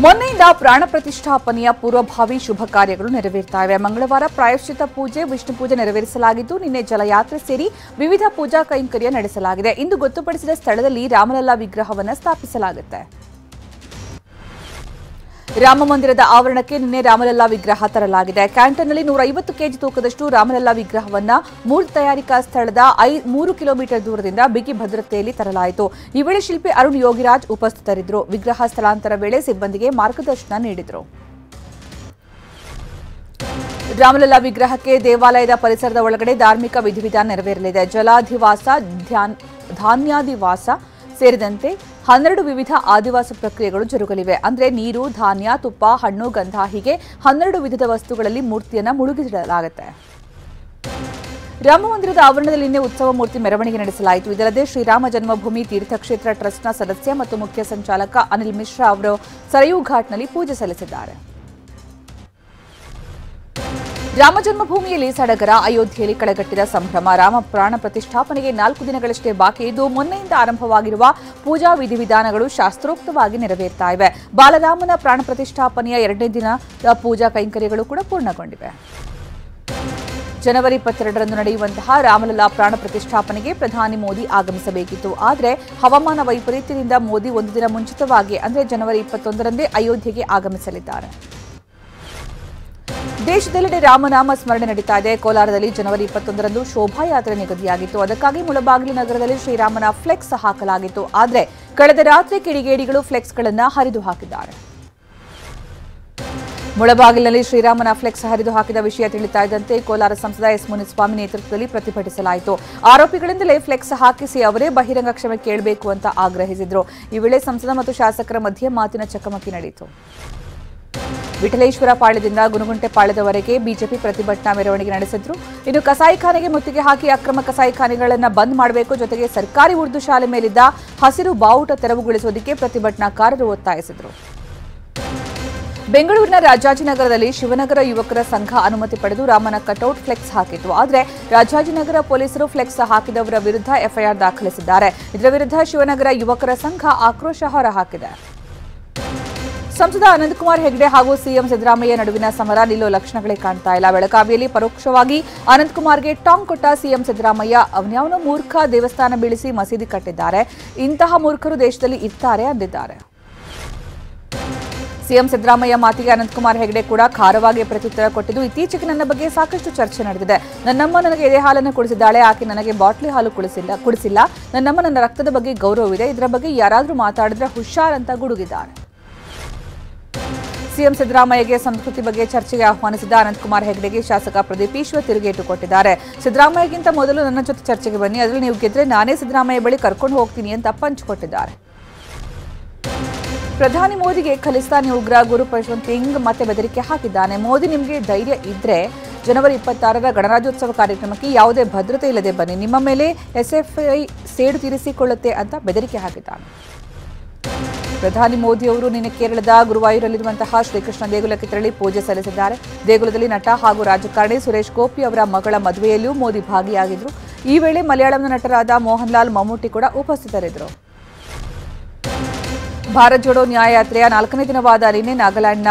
ಮೊನ್ನೆಯಿಂದ ಪ್ರಾಣ ಪ್ರತಿಷ್ಠಾಪನೆಯ ಪೂರ್ವಭಾವಿ ಶುಭ ಕಾರ್ಯಗಳು ನೆರವೇರ್ತಾ ಇವೆ. ಮಂಗಳವಾರ ಪ್ರಾಯಶ್ಚಿತ್ತ ಪೂಜೆ, ವಿಷ್ಣು ಪೂಜೆ ನೆರವೇರಿಸಲಾಗಿದ್ದು, ನಿನ್ನೆ ಜಲಯಾತ್ರೆ ಸೇರಿ ವಿವಿಧ ಪೂಜಾ ಕೈಂಕರ್ಯ ನಡೆಸಲಾಗಿದೆ. ಇಂದು ಗೊತ್ತುಪಡಿಸಿದ ಸ್ಥಳದಲ್ಲಿ ರಾಮಲಲ್ಲಾ ವಿಗ್ರಹವನ್ನು ಸ್ಥಾಪಿಸಲಾಗುತ್ತೆ. ರಾಮ ಮಂದಿರದ ಆವರಣಕ್ಕೆ ನಿನ್ನೆ ರಾಮಲಲ್ಲಾ ವಿಗ್ರಹ ತರಲಾಗಿದೆ. ಕ್ಯಾಂಟನ್ನಲ್ಲಿ 150 ಕೆಜಿ ತೂಕದಷ್ಟು ರಾಮಲಲ್ಲಾ ವಿಗ್ರಹವನ್ನು ಮೂರ್ತಿ ತಯಾರಿಕಾ ಸ್ಥಳದ 3 ಕಿಲೋಮೀಟರ್ ದೂರದಿಂದ ಬಿಗಿ ಭದ್ರತೆಯಲ್ಲಿ ತರಲಾಯಿತು. ಈ ವೇಳೆ ಶಿಲ್ಪಿ ಅರುಣ್ ಯೋಗಿರಾಜ್ ಉಪಸ್ಥಿತರಿದ್ದರು. ವಿಗ್ರಹ ಸ್ಥಳಾಂತರ ವೇಳೆ ಸಿಬ್ಬಂದಿಗೆ ಮಾರ್ಗದರ್ಶನ ನೀಡಿದರು. ರಾಮಲಲ್ಲಾ ವಿಗ್ರಹಕ್ಕೆ ದೇವಾಲಯದ ಪರಿಸರದ ಒಳಗಡೆ ಧಾರ್ಮಿಕ ವಿಧಿವಿಧಾನ ನೆರವೇರಲಿದೆ. ಜಲಾಧಿವಾಸ, ಧಾನ್ಯಾಧಿವಾಸ ಸೇರಿದಂತೆ 12 ವಿವಿಧ ಆದಿವಾಸ ಪ್ರಕ್ರಿಯೆಗಳು ಜರುಗಲಿವೆ. ಅಂದರೆ ನೀರು, ಧಾನ್ಯ, ತುಪ್ಪ, ಹಣ್ಣು, ಗಂಧ ಹೀಗೆ 12 ವಿಧದ ವಸ್ತುಗಳಲ್ಲಿ ಮೂರ್ತಿಯನ್ನು ಮುಳುಗಿಸಲಾಗುತ್ತೆ. ರಾಮ ಮಂದಿರದ ಆವರಣದಲ್ಲಿ ನಿನ್ನೆ ಉತ್ಸವ ಮೂರ್ತಿ ಮೆರವಣಿಗೆ ನಡೆಸಲಾಯಿತು. ಇದಲ್ಲದೆ ಶ್ರೀರಾಮ ಜನ್ಮಭೂಮಿ ತೀರ್ಥಕ್ಷೇತ್ರ ಟ್ರಸ್ಟ್ನ ಸದಸ್ಯ ಮತ್ತು ಮುಖ್ಯ ಸಂಚಾಲಕ ಅನಿಲ್ ಮಿಶ್ರಾ ಅವರು ಸರಯೂ ಘಾಟ್ನಲ್ಲಿ ಪೂಜೆ ಸಲ್ಲಿಸಿದ್ದಾರೆ. ರಾಮ ಜನ್ಮಭೂಮಿಯಲ್ಲಿ ಸಡಗರ, ಅಯೋಧ್ಯೆಯಲ್ಲಿ ಕಳೆಗಟ್ಟಿದ ಸಂಭ್ರಮ. ರಾಮ ಪ್ರಾಣ ಪ್ರತಿಷ್ಠಾಪನೆಗೆ 4 ದಿನಗಳಷ್ಟೇ ಬಾಕಿ ಇದ್ದು, ಮೊನ್ನೆಯಿಂದ ಆರಂಭವಾಗಿರುವ ಪೂಜಾ ವಿಧಿವಿಧಾನಗಳು ಶಾಸ್ತ್ರೋಕ್ತವಾಗಿ ನೆರವೇರ್ತಾ ಇವೆ. ಬಾಲರಾಮನ ಪ್ರಾಣ ಪ್ರತಿಷ್ಠಾಪನೆಯ 2ನೇ ದಿನದ ಪೂಜಾ ಕೈಂಕರ್ಯಗಳು ಕೂಡ ಪೂರ್ಣಗೊಂಡಿವೆ. ಜನವರಿ 22ರಂದು ನಡೆಯುವಂತಹ ರಾಮಲಲ್ಲಾ ಪ್ರಾಣ ಪ್ರತಿಷ್ಠಾಪನೆಗೆ ಪ್ರಧಾನಿ ಮೋದಿ ಆಗಮಿಸಬೇಕಿತ್ತು. ಆದರೆ ಹವಾಮಾನ ವೈಪರೀತ್ಯದಿಂದ ಮೋದಿ ಒಂದು ದಿನ ಮುಂಚಿತವಾಗಿ ಅಂದರೆ ಜನವರಿ 21ರಂದೇ ಅಯೋಧ್ಯೆಗೆ ಆಗಮಿಸಲಿದ್ದಾರೆ. ದೇಶದೆಲ್ಲೆಡೆ ರಾಮನಾಮ ಸ್ಮರಣೆ ನಡೀತಾ ಇದೆ. ಕೋಲಾರದಲ್ಲಿ ಜನವರಿ 21ರಂದು ಶೋಭಾಯಾತ್ರೆ ನಿಗದಿಯಾಗಿತ್ತು. ಅದಕ್ಕಾಗಿ ಮುಳಬಾಗಿಲು ನಗರದಲ್ಲಿ ಶ್ರೀರಾಮನ ಫ್ಲೆಕ್ಸ್ ಹಾಕಲಾಗಿತ್ತು. ಆದರೆ ಕಳೆದ ರಾತ್ರಿ ಕಿಡಿಗೇಡಿಗಳು ಫ್ಲೆಕ್ಸ್ಗಳನ್ನು ಹರಿದು ಹಾಕಿದ್ದಾರೆ. ಮುಳಬಾಗಿಲಿನಲ್ಲಿ ಶ್ರೀರಾಮನ ಫ್ಲೆಕ್ಸ್ ಹರಿದು ಹಾಕಿದ ವಿಷಯ ತಿಳಿತಾ ಇದ್ದಂತೆ ಕೋಲಾರ ಸಂಸದ ಎಸ್ ಮುನಿಸ್ವಾಮಿ ನೇತೃತ್ವದಲ್ಲಿ ಪ್ರತಿಭಟಿಸಲಾಯಿತು. ಆರೋಪಿಗಳಿಂದಲೇ ಫ್ಲೆಕ್ಸ್ ಹಾಕಿಸಿ ಅವರೇ ಬಹಿರಂಗ ಕ್ಷಮೆ ಕೇಳಬೇಕು ಅಂತ ಆಗ್ರಹಿಸಿದರು. ಈ ವೇಳೆ ಸಂಸದ ಮತ್ತು ಶಾಸಕರ ಮಧ್ಯೆ ಮಾತಿನ ಚಕಮಕಿ ನಡೆಯಿತು. ವಿಠಲೇಶ್ವರ ಪಾಳ್ಯದಿಂದ ಗುನುಗುಂಟೆ ಪಾಳ್ಯದವರೆಗೆ ಬಿಜೆಪಿ ಪ್ರತಿಭಟನಾ ಮೆರವಣಿಗೆ ನಡೆಸಿದ್ರು. ಇನ್ನು ಕಸಾಯಿಖಾನೆಗೆ ಮುತ್ತಿಗೆ ಹಾಕಿ ಅಕ್ರಮ ಕಸಾಯಿಖಾನೆಗಳನ್ನು ಬಂದ್ ಮಾಡಬೇಕು, ಜೊತೆಗೆ ಸರ್ಕಾರಿ ಉರ್ದು ಶಾಲೆ ಮೇಲಿದ್ದ ಹಸಿರು ಬಾವುಟ ತೆರವುಗೊಳಿಸುವುದಕ್ಕೆ ಪ್ರತಿಭಟನಾಕಾರರು ಒತ್ತಾಯಿಸಿದರು. ಬೆಂಗಳೂರಿನ ರಾಜಾಜಿನಗರದಲ್ಲಿ ಶಿವನಗರ ಯುವಕರ ಸಂಘ ಅನುಮತಿ ಪಡೆದು ರಾಮನ ಕಟೌಟ್ ಫ್ಲೆಕ್ಸ್ ಹಾಕಿತ್ತು. ಆದರೆ ರಾಜಾಜಿನಗರ ಪೊಲೀಸರು ಫ್ಲೆಕ್ಸ್ ಹಾಕಿದವರ ವಿರುದ್ಧ ಎಫ್ಐಆರ್ ದಾಖಲಿಸಿದ್ದಾರೆ. ಇದರ ವಿರುದ್ಧ ಶಿವನಗರ ಯುವಕರ ಸಂಘ ಆಕ್ರೋಶ ಹೊರಹಾಕಿದೆ. ಸಂಸದ ಅನಂತಕುಮಾರ್ ಹೆಗಡೆ ಹಾಗೂ ಸಿಎಂ ಸಿದ್ದರಾಮಯ್ಯ ನಡುವಿನ ಸಮರ ನಿಲ್ಲೋ ಲಕ್ಷಣಗಳೇ ಕಾಣ್ತಾ ಇಲ್ಲ. ಬೆಳಗಾವಿಯಲ್ಲಿ ಪರೋಕ್ಷವಾಗಿ ಅನಂತಕುಮಾರ್ಗೆ ಟಾಂಗ್ ಕೊಟ್ಟ ಸಿಎಂ ಸಿದ್ದರಾಮಯ್ಯ, ಅವನ್ಯಾವನೋ ಮೂರ್ಖ ದೇವಸ್ಥಾನ ಬೀಳಿಸಿ ಮಸೀದಿ ಕಟ್ಟಿದ್ದಾರೆ, ಇಂತಹ ಮೂರ್ಖರು ದೇಶದಲ್ಲಿ ಇರ್ತಾರೆ ಅಂದಿದ್ದಾರೆ. ಸಿಎಂ ಸಿದ್ದರಾಮಯ್ಯ ಮಾತಿಗೆ ಅನಂತಕುಮಾರ್ ಹೆಗಡೆ ಕೂಡ ಖಾರವಾಗಿ ಪ್ರತ್ಯುತ್ತರ ಕೊಟ್ಟಿದ್ದು, ಇತ್ತೀಚೆಗೆ ನನ್ನ ಬಗ್ಗೆ ಸಾಕಷ್ಟು ಚರ್ಚೆ ನಡೆದಿದೆ. ನನ್ನಮ್ಮ ನನಗೆ ಎದೆ ಹಾಲನ್ನು ಕುಡಿಸಿದ್ದಾಳೆ, ಆಕೆ ನನಗೆ ಬಾಟ್ಲಿ ಹಾಲು ಕುಡಿಸಿಲ್ಲ. ನನ್ನಮ್ಮ ನನ್ನ ರಕ್ತದ ಬಗ್ಗೆ ಗೌರವವಿದೆ, ಇದರ ಬಗ್ಗೆ ಯಾರಾದರೂ ಮಾತಾಡಿದ್ರೆ ಹುಷಾರ್ ಅಂತ ಗುಡುಗಿದ್ದಾರೆ. ಸಿಎಂ ಸಿದ್ದರಾಮಯ್ಯಗೆ ಸಂಸ್ಕೃತಿ ಬಗ್ಗೆ ಚರ್ಚೆಗೆ ಆಹ್ವಾನಿಸಿದ ಅನಂತಕುಮಾರ್ ಹೆಗಡೆಗೆ ಶಾಸಕ ಪ್ರದೀಪ್ ಈಶ್ವರ್ ತಿರುಗೇಟು ಕೊಟ್ಟಿದ್ದಾರೆ. ಸಿದ್ದರಾಮಯ್ಯಗಿಂತ ಮೊದಲು ನನ್ನ ಜೊತೆ ಚರ್ಚೆಗೆ ಬನ್ನಿ, ಅದರಲ್ಲಿ ನೀವು ಗೆದ್ರೆ ನಾನೇ ಸಿದ್ದರಾಮಯ್ಯ ಬಳಿ ಕರ್ಕೊಂಡು ಹೋಗ್ತೀನಿ ಅಂತ ಪಂಚ್ ಕೊಟ್ಟಿದ್ದಾರೆ. ಪ್ರಧಾನಿ ಮೋದಿಗೆ ಖಲಿಸ್ತಾನಿ ಉಗ್ರ ಗುರು ಪಶ್ವಂತ್ ಸಿಂಗ್ ಮತ್ತೆ ಬೆದರಿಕೆ ಹಾಕಿದ್ದಾನೆ. ಮೋದಿ, ನಿಮಗೆ ಧೈರ್ಯ ಇದ್ರೆ ಜನವರಿ 26ರ ಗಣರಾಜ್ಯೋತ್ಸವ ಕಾರ್ಯಕ್ರಮಕ್ಕೆ ಯಾವುದೇ ಭದ್ರತೆ ಇಲ್ಲದೆ ಬನ್ನಿ, ನಿಮ್ಮ ಮೇಲೆ ಎಸ್ಎಫ್ಐ ಸೇಡು ತೀರಿಸಿಕೊಳ್ಳುತ್ತೆ ಅಂತ ಬೆದರಿಕೆ ಹಾಕಿದ್ದಾನೆ. ಪ್ರಧಾನಿ ಮೋದಿ ಅವರು ನಿನ್ನೆ ಕೇರಳದ ಗುರುವಾಯೂರಲ್ಲಿರುವಂತಹ ಶ್ರೀಕೃಷ್ಣ ದೇಗುಲಕ್ಕೆ ತೆರಳಿ ಪೂಜೆ ಸಲ್ಲಿಸಿದ್ದಾರೆ. ದೇಗುಲದಲ್ಲಿ ನಟ ಹಾಗೂ ರಾಜಕಾರಣಿ ಸುರೇಶ್ ಗೋಪಿ ಅವರ ಮಗಳ ಮದುವೆಯಲ್ಲಿಯೂ ಮೋದಿ ಭಾಗಿಯಾಗಿದ್ದರು. ಈ ವೇಳೆ ಮಲಯಾಳಂನ ನಟರಾದ ಮೋಹನ್ ಲಾಲ್, ಮಮ್ಮೂಟಿ ಕೂಡ ಉಪಸ್ಥಿತರಿದ್ದರು. ಭಾರತ್ ಜೋಡೋ ನ್ಯಾಯಯಾತ್ರೆಯ 4ನೇ ದಿನವಾದ ನಿನ್ನೆ ನಾಗಾಲ್ಯಾಂಡ್ನ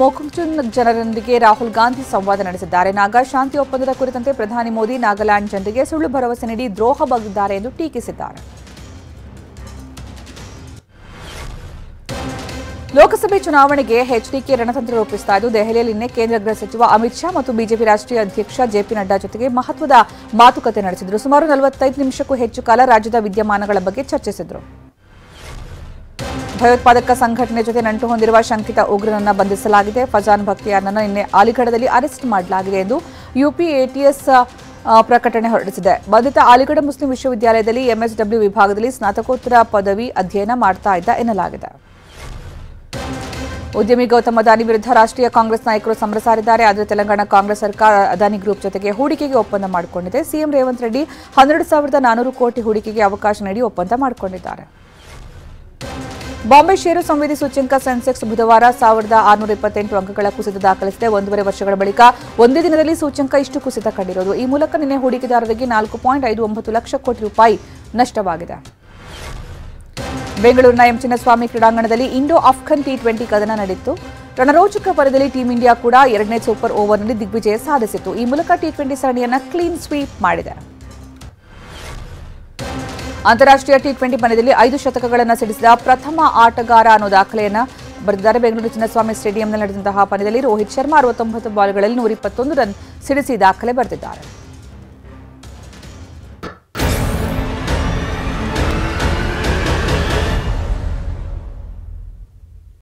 ಮೋಕುಂಗ್ಚುನ್ ಜನರೊಂದಿಗೆ ರಾಹುಲ್ ಗಾಂಧಿ ಸಂವಾದ ನಡೆಸಿದ್ದಾರೆ. ನಾಗಾ ಶಾಂತಿ ಒಪ್ಪಂದದ ಕುರಿತಂತೆ ಪ್ರಧಾನಿ ಮೋದಿ ನಾಗಾಲ್ಯಾಂಡ್ ಜನರಿಗೆ ಸುಳ್ಳು ಭರವಸೆ ನೀಡಿ ದ್ರೋಹ ಬಗೆದಿದ್ದಾರೆ ಎಂದು ಟೀಕಿಸಿದ್ದಾರೆ. ಲೋಕಸಭೆ ಚುನಾವಣೆಗೆ ಎಚ್ಡಿಕೆ ರಣತಂತ್ರ ರೂಪಿಸ್ತಾ ಇದ್ದು, ದೆಹಲಿಯಲ್ಲಿ ನಿನ್ನೆ ಕೇಂದ್ರ ಗೃಹ ಸಚಿವ ಅಮಿತ್ ಶಾ ಮತ್ತು ಬಿಜೆಪಿ ರಾಷ್ಟ್ರೀಯ ಅಧ್ಯಕ್ಷ ಜೆಪಿ ನಡ್ಡಾ ಜೊತೆಗೆ ಮಹತ್ವದ ಮಾತುಕತೆ ನಡೆಸಿದರು. ಸುಮಾರು 45 ನಿಮಿಷಕ್ಕೂ ಹೆಚ್ಚು ಕಾಲ ರಾಜ್ಯದ ವಿದ್ಯಮಾನಗಳ ಬಗ್ಗೆ ಚರ್ಚಿಸಿದರು. ಭಯೋತ್ಪಾದಕ ಸಂಘಟನೆ ಜೊತೆ ನಂಟು ಹೊಂದಿರುವ ಶಂಕಿತ ಉಗ್ರನನ್ನು ಬಂಧಿಸಲಾಗಿದೆ. ಫಜಾನ್ ಬಕ್ತಿಯಾರ್ನನ್ನು ನಿನ್ನೆ ಅಲಿಗಢದಲ್ಲಿ ಅರೆಸ್ಟ್ ಮಾಡಲಾಗಿದೆ ಎಂದು ಯುಪಿ ಎಟಿಎಸ್ ಪ್ರಕಟಣೆ ಹೊರಡಿಸಿದೆ. ಬಂಧಿತ ಅಲಿಗಢ ಮುಸ್ಲಿಂ ವಿಶ್ವವಿದ್ಯಾಲಯದಲ್ಲಿ ಎಂಎಸ್ಡಬ್ಲ್ಯೂ ವಿಭಾಗದಲ್ಲಿ ಸ್ನಾತಕೋತ್ತರ ಪದವಿ ಅಧ್ಯಯನ ಮಾಡ್ತಾ ಇದ್ದ ಎನ್ನಲಾಗಿದೆ. ಉದ್ಯಮಿ ಗೌತಮ್ ಅದಾನಿ ವಿರುದ್ಧ ರಾಷ್ಟ್ರೀಯ ಕಾಂಗ್ರೆಸ್ ನಾಯಕರು ಸಮರ ಸಾರಿದ್ದಾರೆ. ಆದರೆ ತೆಲಂಗಾಣ ಕಾಂಗ್ರೆಸ್ ಸರ್ಕಾರ ಅದಾನಿ ಗ್ರೂಪ್ ಜೊತೆಗೆ ಹೂಡಿಕೆಗೆ ಒಪ್ಪಂದ ಮಾಡಿಕೊಂಡಿದೆ. ಸಿಎಂ ರೇವಂತ್ ರೆಡ್ಡಿ 12,400 ಕೋಟಿ ಹೂಡಿಕೆಗೆ ಅವಕಾಶ ನೀಡಿ ಒಪ್ಪಂದ ಮಾಡಿಕೊಂಡಿದ್ದಾರೆ. ಬಾಂಬೆ ಷೇರು ಸಂವೇದಿ ಸೂಚ್ಯಂಕ ಸೆನ್ಸೆಕ್ಸ್ ಬುಧವಾರ 1628 ಅಂಕಗಳ ಕುಸಿತ ದಾಖಲಿಸಿದೆ. 1.5 ವರ್ಷಗಳ ಬಳಿಕ ಒಂದೇ ದಿನದಲ್ಲಿ ಸೂಚ್ಯಂಕ ಇಷ್ಟು ಕುಸಿತ ಕಂಡಿರೋದು. ಈ ಮೂಲಕ ನಿನ್ನೆ ಹೂಡಿಕೆದಾರರಿಗೆ 4.59 ಲಕ್ಷ ಕೋಟಿ ರೂಪಾಯಿ ನಷ್ಟವಾಗಿದೆ. ಬೆಂಗಳೂರಿನ ಎಂ ಚಿನ್ನಸ್ವಾಮಿ ಕ್ರೀಡಾಂಗಣದಲ್ಲಿ ಇಂಡೋ ಅಫ್ಘನ್ ಟಿ20 ಕದನ ನಡೆಯಿತು. ರಣರೋಚಕ ಪಂದ್ಯದಲ್ಲಿ ಟೀಂ ಇಂಡಿಯಾ ಕೂಡ ಎರಡನೇ ಸೂಪರ್ ಓವರ್ನಲ್ಲಿ ದಿಗ್ವಿಜಯ ಸಾಧಿಸಿತು. ಈ ಮೂಲಕ ಟಿ20 ಸರಣಿಯನ್ನು ಕ್ಲೀನ್ ಸ್ವೀಪ್ ಮಾಡಿದೆ. ಅಂತಾರಾಷ್ಟ್ರೀಯ ಟಿ20 ಪಂದ್ಯದಲ್ಲಿ 5 ಶತಕಗಳನ್ನು ಸಿಡಿಸಿದ ಪ್ರಥಮ ಆಟಗಾರ ಅನ್ನೋ ದಾಖಲೆಯನ್ನು ಬರೆದಿದ್ದಾರೆ. ಬೆಂಗಳೂರು ಚಿನ್ನಸ್ವಾಮಿ ಸ್ಟೇಡಿಯಂನಲ್ಲಿ ನಡೆದಂತಹ ಪಂದ್ಯದಲ್ಲಿ ರೋಹಿತ್ ಶರ್ಮಾ 69 ಬಾಲ್ಗಳಲ್ಲಿ 121 ರನ್ ಸಿಡಿಸಿ ದಾಖಲೆ ಬರೆದಿದ್ದಾರೆ.